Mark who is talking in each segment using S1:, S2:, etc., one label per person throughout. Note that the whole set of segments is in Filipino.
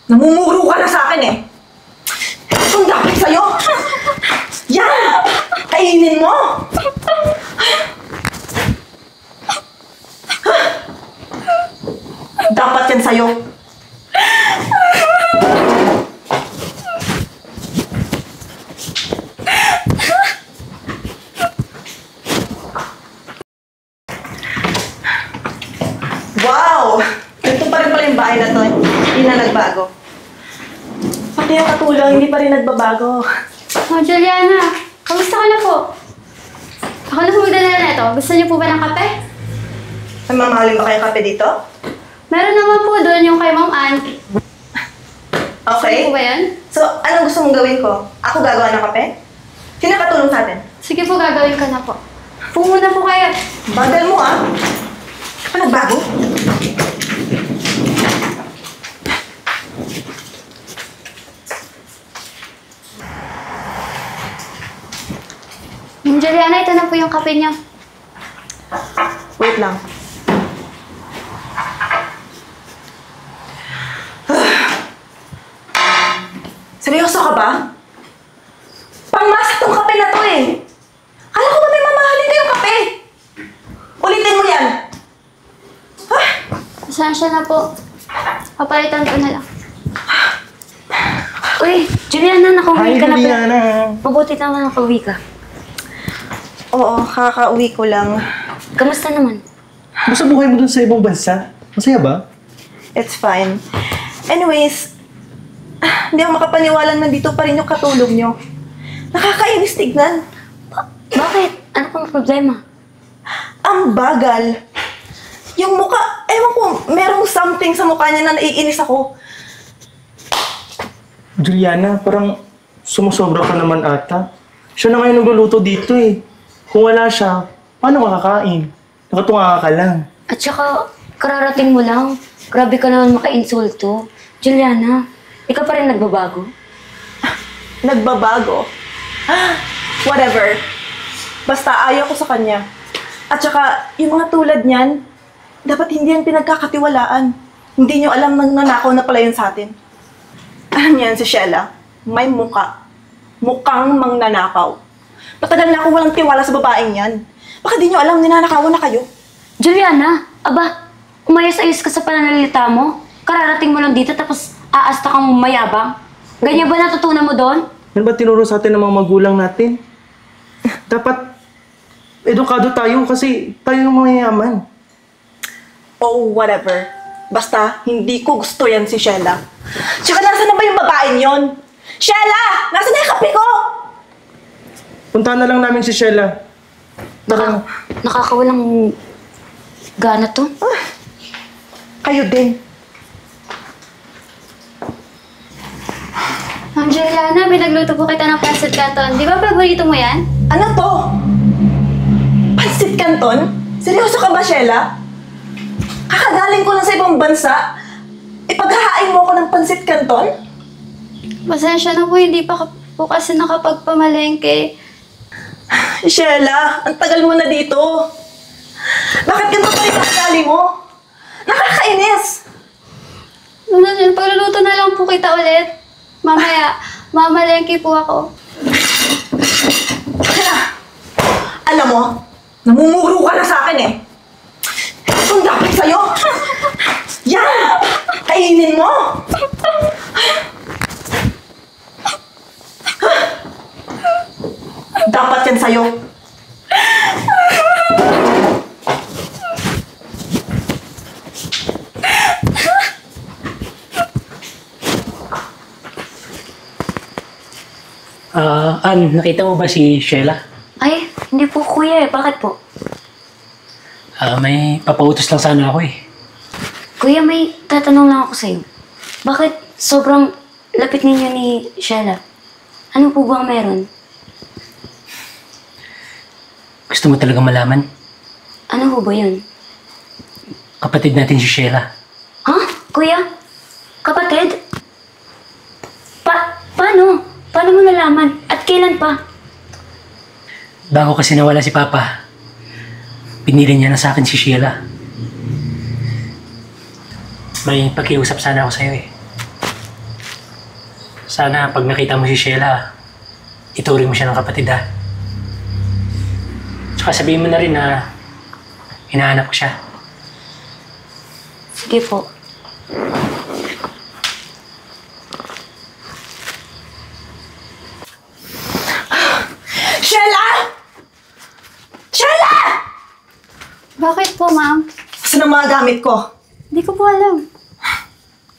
S1: Namumuro ka na sa akin eh. Kung dapat sa'yo. Yan! Kainin mo! Dapat yan sa'yo. Wow! Ganito pa rin pala yung bahay na to. Hindi na nagbago. Pati yung katulong, hindi pa rin nagbabago.
S2: Oh, Juliana, kamusta ka na po? Ako na po magdala na ito. Gusto niyo po ba ng kape?
S1: Ay, mamahalin ba kayo kape dito?
S2: Meron naman po doon yung kay Ma'am Ann.
S1: Okay.
S2: Sige po ba yan?
S1: So, anong gusto mong gawin ko? Ako gagawa ng kape? Sino katulong sa atin?
S2: Sige po, gagawin ka na po. Pumuna po kayo.
S1: Bagal mo ah. Ano nagbago?
S2: Ma'am Juliana, ito na po yung kape niya.
S1: Wait lang. Seryoso ka ba? Pangmasa tong kape na to eh. Kala ko ba may mamahalin kayong kape? Ulitin mo yan.
S2: Pasensya na po. Papalitan ko na lang.
S3: Uy, Juliana, nakauwi ka na.
S4: Juliana.
S3: Mabuti naman nakauwi ka.
S1: Oo, kakauwi ko lang.
S3: Kamusta naman?
S4: Basta buhay mo dun sa ibang bansa. Masaya ba?
S1: It's fine. Anyways, hindi ako makapaniwala na dito pa rin yung katulong nyo. Nakakainis tignan.
S3: Bakit? Ano pang problema?
S1: Ang bagal. Yung mukha, ewan ko, merong something sa mukha niya na naiinis ako.
S4: Juliana, parang sumusobra ka naman ata. Siya na ngayon nagluluto dito eh. Kung wala siya, paano makakain? Nakatunga ka lang.
S3: At saka, kararating mo lang. Grabe ka naman maka-insulto. Juliana, ikaw pa rin nagbabago?
S1: Nagbabago. Whatever. Basta ayaw ko sa kanya. At saka, yung mga tulad niyan, dapat hindi yan pinagkakatiwalaan. Hindi nyo alam nang nanakaw na pala yun sa atin. Alam niyan si Sheila, may muka. Mukhang mangnanakaw. Patagal na ako walang tiwala sa babaeng yan. Baka di nyo alam, ninanakawan na kayo.
S3: Juliana, aba, umayos-ayos ka sa pananalita mo? Kararating mo lang dito tapos aasta kang mayabang? Ganyan ba natutunan mo doon?
S4: Yan ba tinuro sa atin ng mga magulang natin? Dapat edukado tayo kasi tayo yung mayayaman.
S1: Oh, whatever. Basta, hindi ko gusto yan si Sheila. Tsaka nasa na ba yung babaeng yon? Sheila! Nasa na yung kape ko?
S4: Puntahan na lang namin si Sheila. Tara.
S3: Nakakawalang gana to.
S1: Kayo din.
S2: Ma'am Juliana, pinagluto po kita ng pancit canton. Di ba paborito mo yan?
S1: Ano to? Pansit Canton? Seryoso ka ba, Sheila? Kakagaling ko lang sa ibang bansa. Ipaghahain mo ako ng Pansit Canton?
S2: Pasensya na po, hindi pa po kasi nakapagpamalengke.
S1: Sheila, ang tagal mo na dito. Bakit ganito pa yung ugali mo? Nakakainis!
S2: Ano, pagluluto na lang po kita ulit. Mamaya, mamalengke po ako.
S1: Alam mo, namumuro ka na sa akin eh. Kung dapat sa'yo. Yan! Kainin mo! Dapat yan sa'yo.
S5: Nakita mo ba si Sheila?
S3: Ay, hindi po kuya eh. Bakit po?
S5: May papautos lang sana ako eh.
S3: Kuya, may tatanong lang ako sa'yo. Bakit sobrang lapit ninyo ni Sheila? Ano po bang meron?
S5: Gusto mo talaga malaman?
S3: Ano po ba yun?
S5: Kapatid natin si Sheila.
S3: Ha? Kuya? Kapatid? Paano? Paano mo nalaman? At kailan pa?
S5: Bago kasi nawala si Papa, pinili niya na sa akin si Sheila. May pakiusap sana ako sa'yo eh. Sana pag nakita mo si Sheila, ituring mo siya ng kapatid ha. Tsaka sabihin mo na rin na hinahanap ko siya.
S3: Sige po.
S1: Sheila! Sheila!
S2: Bakit po, ma'am?
S1: Saan ang mga gamit ko?
S2: Hindi ko po alam.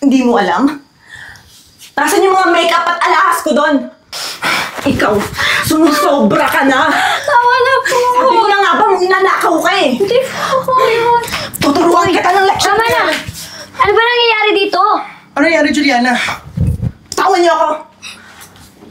S1: Hindi mo alam? Nasaan yung mga makeup at alahas ko doon? Ikaw, sumusobra ka na!
S2: Tama na po!
S1: Sabi ko na nga ba, nanakaw ka eh!
S2: Hindi po ako yun.
S1: Tuturuan kita ng leksyon!
S3: Tama na! Ano ba nangyayari dito?
S4: Ano nangyari, Juliana?
S1: Tawan niyo ako!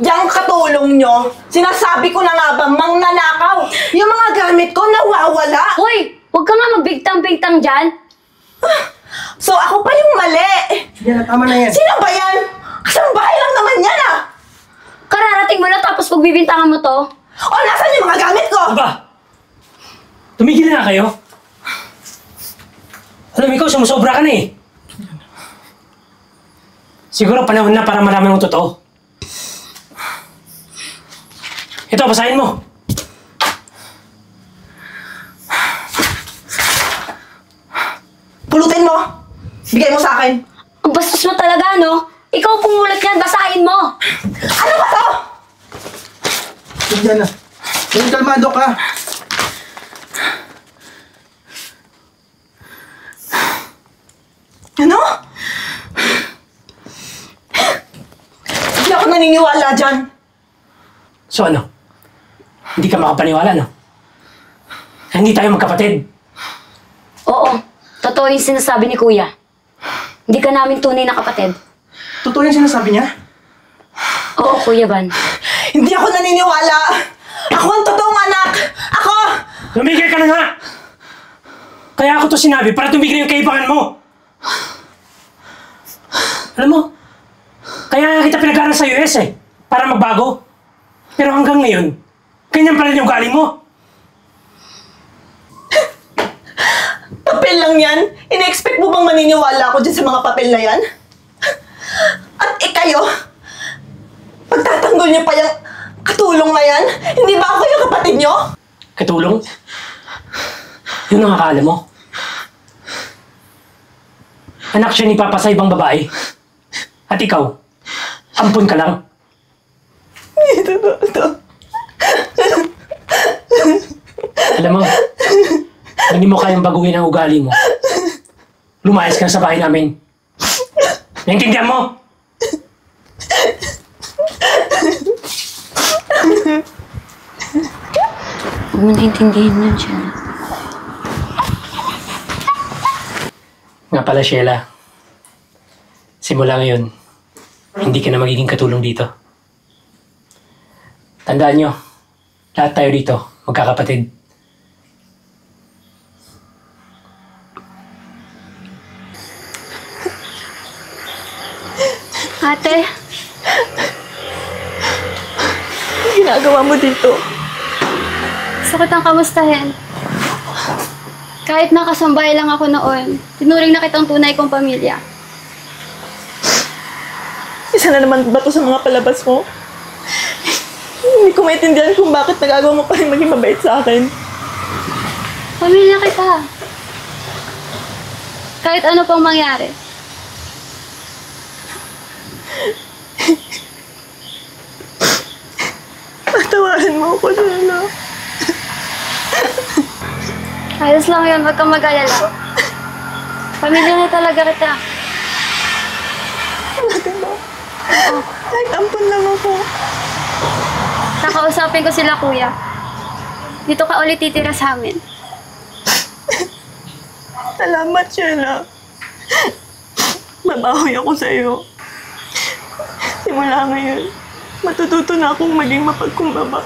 S1: Yang katulong niyo, sinasabi ko na nga ba, nanakaw! Yung mga gamit ko nawawala!
S3: Hoy! Huwag ka nga magbigtang-bigtang dyan!
S1: So ako pa yung mali!
S4: Juliana, tama na yan.
S1: Sino ba yan? Kasambahay lang naman yan ah!
S3: Kararating mo lang tapos pagbibintangan mo to?
S1: O nasan yung mga gamit ko?
S5: Aba! Tumigil na kayo. Alam, ikaw sumusobra ka na eh. Siguro panahon na para malaman mo totoo. Ito, basahin mo.
S1: Pulutin mo! Bigay mo sa akin!
S3: Ang bastos mo talaga, no? Ikaw pumulat yan, basahin mo!
S1: Ano ba to?
S4: Juliana, maging kalmado ka.
S1: Ano? Hindi ako naniniwala dyan.
S5: So ano? Hindi ka makapaniwala, no? Hindi tayo magkapatid.
S3: Oo, totoo yung sinasabi ni Kuya. Hindi ka namin tunay na kapatid.
S4: Totoo yung sinasabi niya?
S3: Oo, Kuya Van.
S1: Hindi ako naniniwala. Ako ang totoong anak. Ako!
S5: Tumigil ka na nga! Kaya ako to sinabi para tumigil yung kaibangan mo. Alam mo, kaya kita pinag-aaral sa US eh, para magbago. Pero hanggang ngayon, ganyan pa rin yung ugali mo.
S1: Papel lang yan. Ina-expect mo bang maniniwala ako dyan sa mga papel na yan? At kayo, pagtatanggol niyo pa yung katulong na yan, hindi ba ako yung kapatid niyo?
S5: Katulong? Yun ang akala mo. Anak siya ni Papa sa ibang babae. At ikaw, ampun ka lang.
S1: Hindi totoo to.
S5: Alam mo, hindi mo kayang baguhin ang ugali mo. Lumayas ka na sa bahay namin. Naintindihan mo?
S3: Huwag mo naintindihan yun siya.
S5: Nga pala, Sheila. Simula ngayon, hindi ka na magiging katulong dito. Tandaan nyo, lahat tayo dito, magkakapatid.
S2: Ate,
S1: Ano ginagawa mo dito?
S2: gusto kitang kamustahin. Kahit nakasambay lang ako noon, tinuring na kitang tunay kong pamilya.
S1: Isa na naman ba to sa mga palabas mo? Hindi ko maintindihan kung bakit nagagawa mo pa rin maging mabait sa akin.
S2: Pamilya kita. Kahit ano pang mangyari.
S1: Patawarin mo ako, Sheila.
S2: Ayos lang yun, wag kang mag-alala. Pamilya na talaga kita.
S1: Talaga ba? Kahit ampun lang ako.
S2: Kakausapin ko sila, kuya. Dito ka ulit titira sa amin.
S1: Salamat, Sheila. Babahoy ako sa'yo. Simula ngayon, matututo na akong maging mapagkumbaba.